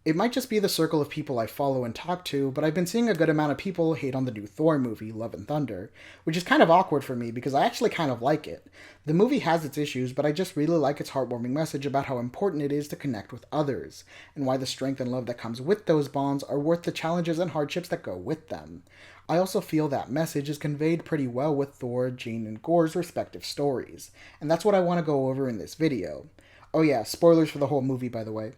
It might just be the circle of people I follow and talk to, but I've been seeing a good amount of people hate on the new Thor movie, Love and Thunder, which is kind of awkward for me because I actually kind of like it. The movie has its issues, but I just really like its heartwarming message about how important it is to connect with others, and why the strength and love that comes with those bonds are worth the challenges and hardships that go with them. I also feel that message is conveyed pretty well with Thor, Jane, and Gore's respective stories, and that's what I want to go over in this video. Oh yeah, spoilers for the whole movie, by the way.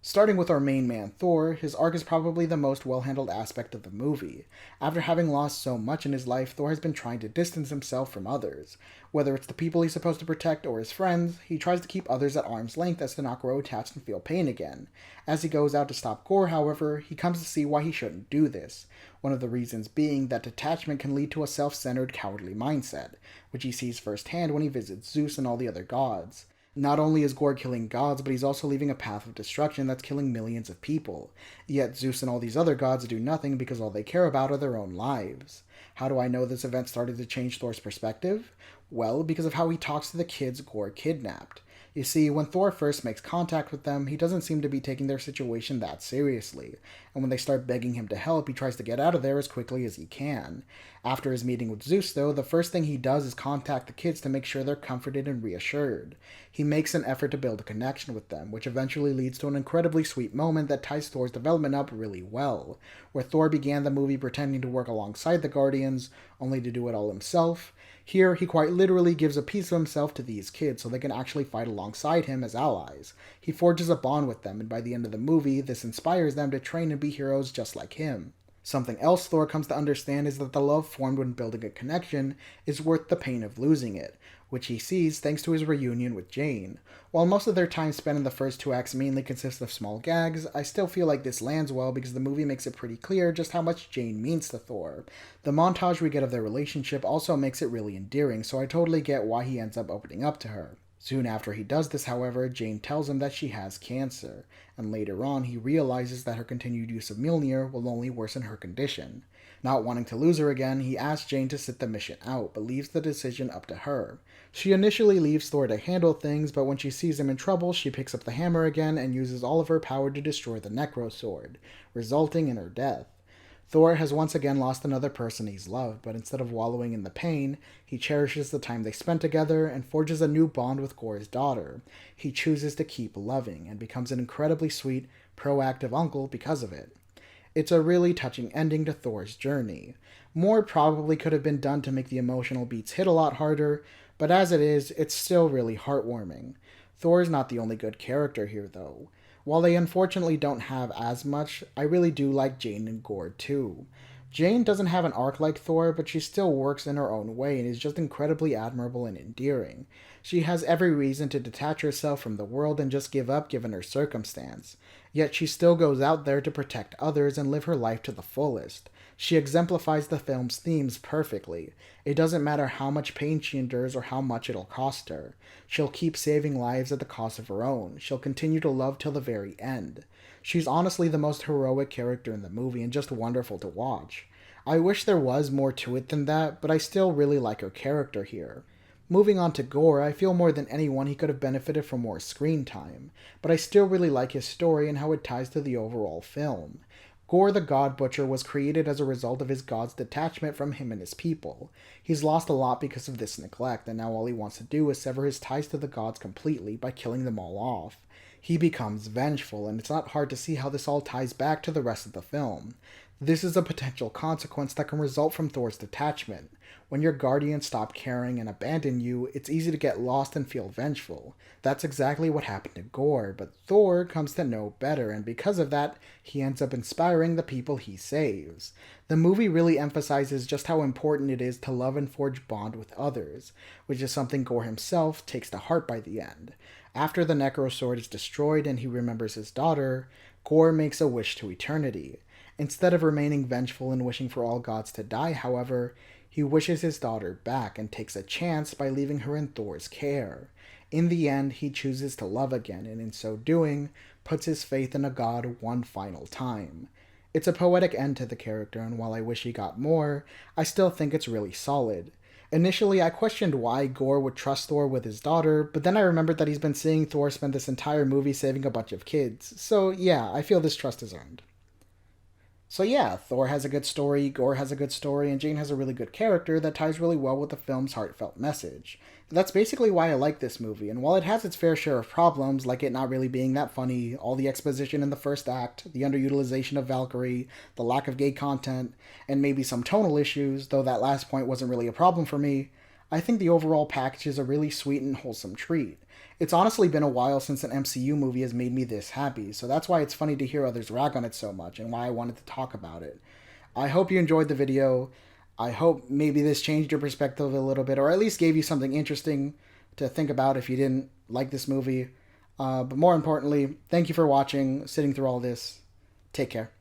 Starting with our main man, Thor, his arc is probably the most well-handled aspect of the movie. After having lost so much in his life, Thor has been trying to distance himself from others. Whether it's the people he's supposed to protect or his friends, he tries to keep others at arm's length as to not grow attached and feel pain again. As he goes out to stop Gore, however, he comes to see why he shouldn't do this. One of the reasons being that detachment can lead to a self-centered, cowardly mindset, which he sees firsthand when he visits Zeus and all the other gods. Not only is Gore killing gods, but he's also leaving a path of destruction that's killing millions of people. Yet Zeus and all these other gods do nothing because all they care about are their own lives. How do I know this event started to change Thor's perspective? Well, because of how he talks to the kids Gore kidnapped. You see, when Thor first makes contact with them, he doesn't seem to be taking their situation that seriously, and when they start begging him to help, he tries to get out of there as quickly as he can. After his meeting with Zeus, though, the first thing he does is contact the kids to make sure they're comforted and reassured. He makes an effort to build a connection with them, which eventually leads to an incredibly sweet moment that ties Thor's development up really well, where Thor began the movie pretending to work alongside the Guardians, only to do it all himself. Here, he quite literally gives a piece of himself to these kids so they can actually fight alongside him as allies. He forges a bond with them, and by the end of the movie, this inspires them to train and be heroes just like him. Something else Thor comes to understand is that the love formed when building a connection is worth the pain of losing it, which he sees thanks to his reunion with Jane. While most of their time spent in the first two acts mainly consists of small gags, I still feel like this lands well because the movie makes it pretty clear just how much Jane means to Thor. The montage we get of their relationship also makes it really endearing, so I totally get why he ends up opening up to her. Soon after he does this, however, Jane tells him that she has cancer, and later on he realizes that her continued use of Mjolnir will only worsen her condition. Not wanting to lose her again, he asks Jane to sit the mission out, but leaves the decision up to her. She initially leaves Thor to handle things, but when she sees him in trouble, she picks up the hammer again and uses all of her power to destroy the Necro Sword, resulting in her death. Thor has once again lost another person he's loved, but instead of wallowing in the pain, he cherishes the time they spent together and forges a new bond with Gore's daughter. He chooses to keep loving and becomes an incredibly sweet, proactive uncle because of it. It's a really touching ending to Thor's journey. More probably could have been done to make the emotional beats hit a lot harder, but as it is, it's still really heartwarming. Thor is not the only good character here, though. While they unfortunately don't have as much, I really do like Jane and Gore too. Jane doesn't have an arc like Thor, but she still works in her own way and is just incredibly admirable and endearing. She has every reason to detach herself from the world and just give up given her circumstance. Yet she still goes out there to protect others and live her life to the fullest. She exemplifies the film's themes perfectly. It doesn't matter how much pain she endures or how much it'll cost her. She'll keep saving lives at the cost of her own. She'll continue to love till the very end. She's honestly the most heroic character in the movie and just wonderful to watch. I wish there was more to it than that, but I still really like her character here. Moving on to Gore, I feel more than anyone he could have benefited from more screen time, but I still really like his story and how it ties to the overall film. Gore the God Butcher was created as a result of his god's detachment from him and his people. He's lost a lot because of this neglect, and now all he wants to do is sever his ties to the gods completely by killing them all off. He becomes vengeful, and it's not hard to see how this all ties back to the rest of the film. This is a potential consequence that can result from Thor's detachment. When your guardians stop caring and abandon you, it's easy to get lost and feel vengeful. That's exactly what happened to Gore, but Thor comes to know better, and because of that, he ends up inspiring the people he saves. The movie really emphasizes just how important it is to love and forge bond with others, which is something Gore himself takes to heart by the end. After the Necro Sword is destroyed and he remembers his daughter, Gore makes a wish to eternity. Instead of remaining vengeful and wishing for all gods to die, however, he wishes his daughter back and takes a chance by leaving her in Thor's care. In the end, he chooses to love again, and in so doing, puts his faith in a god one final time. It's a poetic end to the character, and while I wish he got more, I still think it's really solid. Initially, I questioned why Gore would trust Thor with his daughter, but then I remembered that he's been seeing Thor spend this entire movie saving a bunch of kids. So yeah, I feel this trust is earned. So yeah, Thor has a good story, Gore has a good story, and Jane has a really good character that ties really well with the film's heartfelt message. That's basically why I like this movie, and while it has its fair share of problems, like it not really being that funny, all the exposition in the first act, the underutilization of Valkyrie, the lack of gay content, and maybe some tonal issues, though that last point wasn't really a problem for me, I think the overall package is a really sweet and wholesome treat. It's honestly been a while since an MCU movie has made me this happy, so that's why it's funny to hear others rag on it so much and why I wanted to talk about it. I hope you enjoyed the video. I hope maybe this changed your perspective a little bit, or at least gave you something interesting to think about if you didn't like this movie. But more importantly, thank you for watching, sitting through all this. Take care.